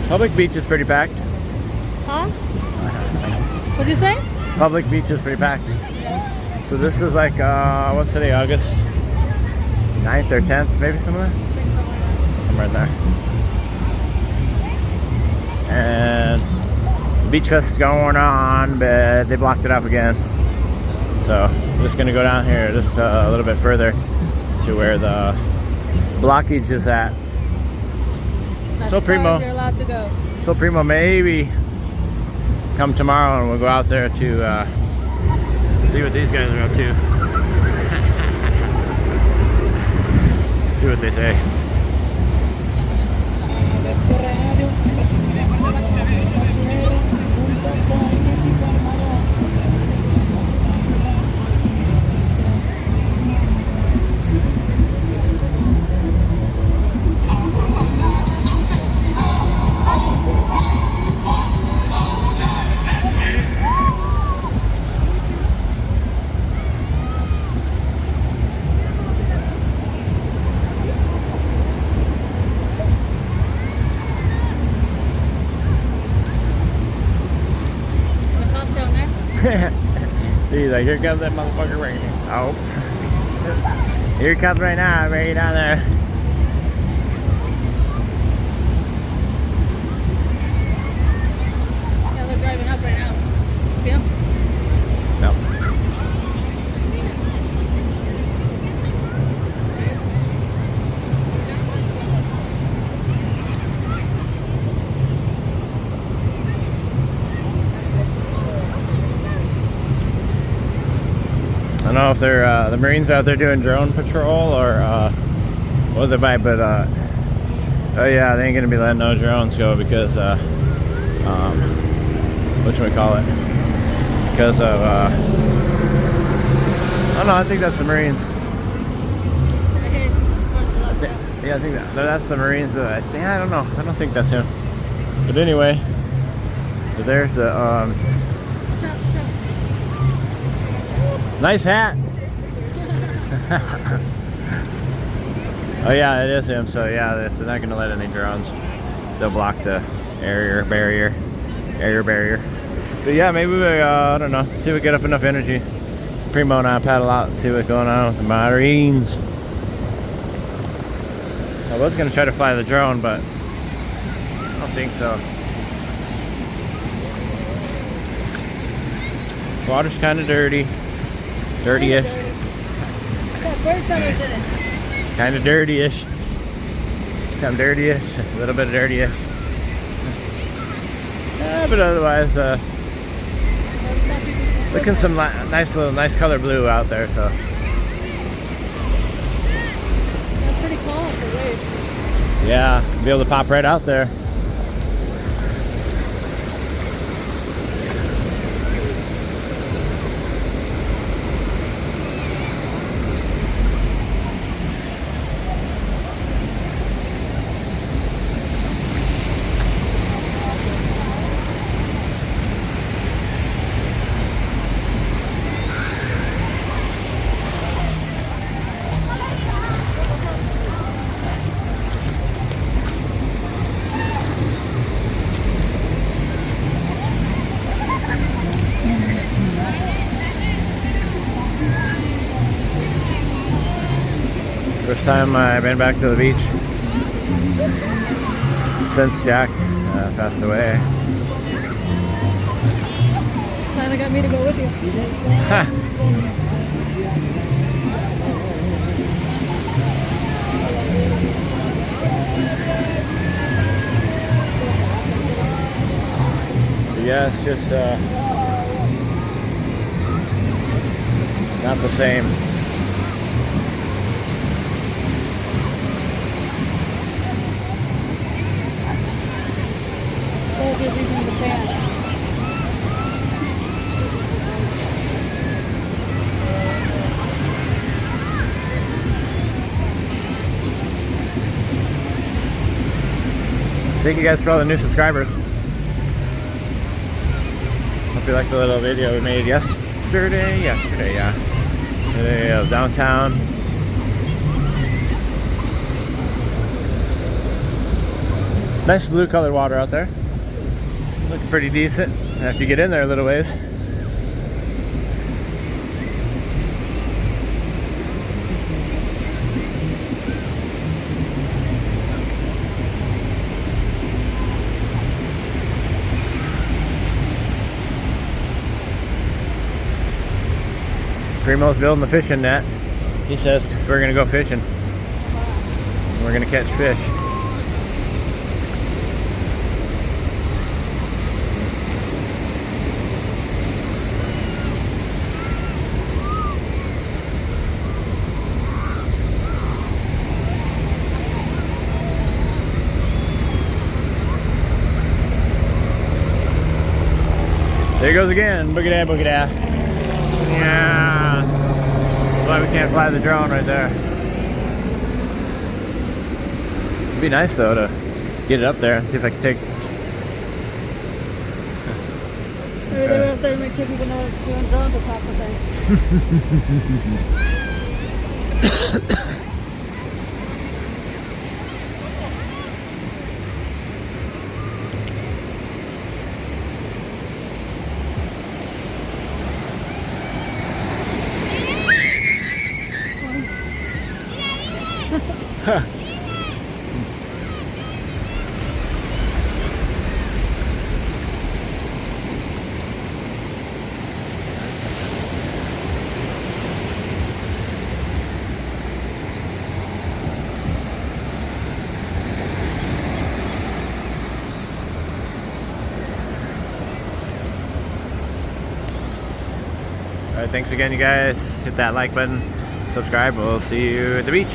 Public beach is pretty packed. Huh? What'd you say? Public beach is pretty packed. So this is like, what's today, August 9th or 10th, maybe somewhere? Somewhere in there. And the beach fest is going on, but they blocked it off again. So I'm just gonna go down here just a little bit further to where the blockage is at. So Primo, you're allowed to go. So Primo, maybe come tomorrow and we'll go out there to see what these guys are up to. See what they say. He's like, here comes that motherfucker right here. Oh, here it comes right now, right down there. Yeah, they're driving up right now. See them? No. I don't know if they're the Marines out there doing drone patrol or what they buy, but oh yeah, they ain't gonna be letting no drones go because whatchamacallit, because of I don't know, I think that's the Marines. Yeah, I think that's the Marines. I don't know, I don't think that's him, but anyway, so there's the nice hat. Oh yeah, it is him. So yeah, they're not gonna let any drones. They'll block the area barrier. But yeah, maybe we I don't know. See if we get up enough energy. Primo and I paddle out and see what's going on with the Marines. I was gonna try to fly the drone, but I don't think so. Water's kind of dirty. Dirty-ish. That bird feathers in it. Kind of dirty-ish. Kind of dirty-ish. A little bit of dirty-ish. Yeah, but otherwise, looking some nice color blue out there. So. That's pretty calm for waves. Yeah, be able to pop right out there. First time I've been back to the beach since Jack passed away. Finally got me to go with you. Yeah, it's just not the same. Thank you guys for all the new subscribers. Hope you liked the little video we made yesterday, yeah. Today I was downtown. Nice blue colored water out there. Looking pretty decent. After you get in there a little ways. Primo's building the fishing net. He says, 'cause we're gonna go fishing. We're gonna catch fish. There he goes again. Boogie da, boogie da. Yeah. That's why we can't fly the drone right there. It'd be nice though to get it up there and see if I can take. Maybe they were up there to make sure people know doing drones are popular thing. Alright, thanks again, you guys. Hit that like button, subscribe. We'll see you at the beach.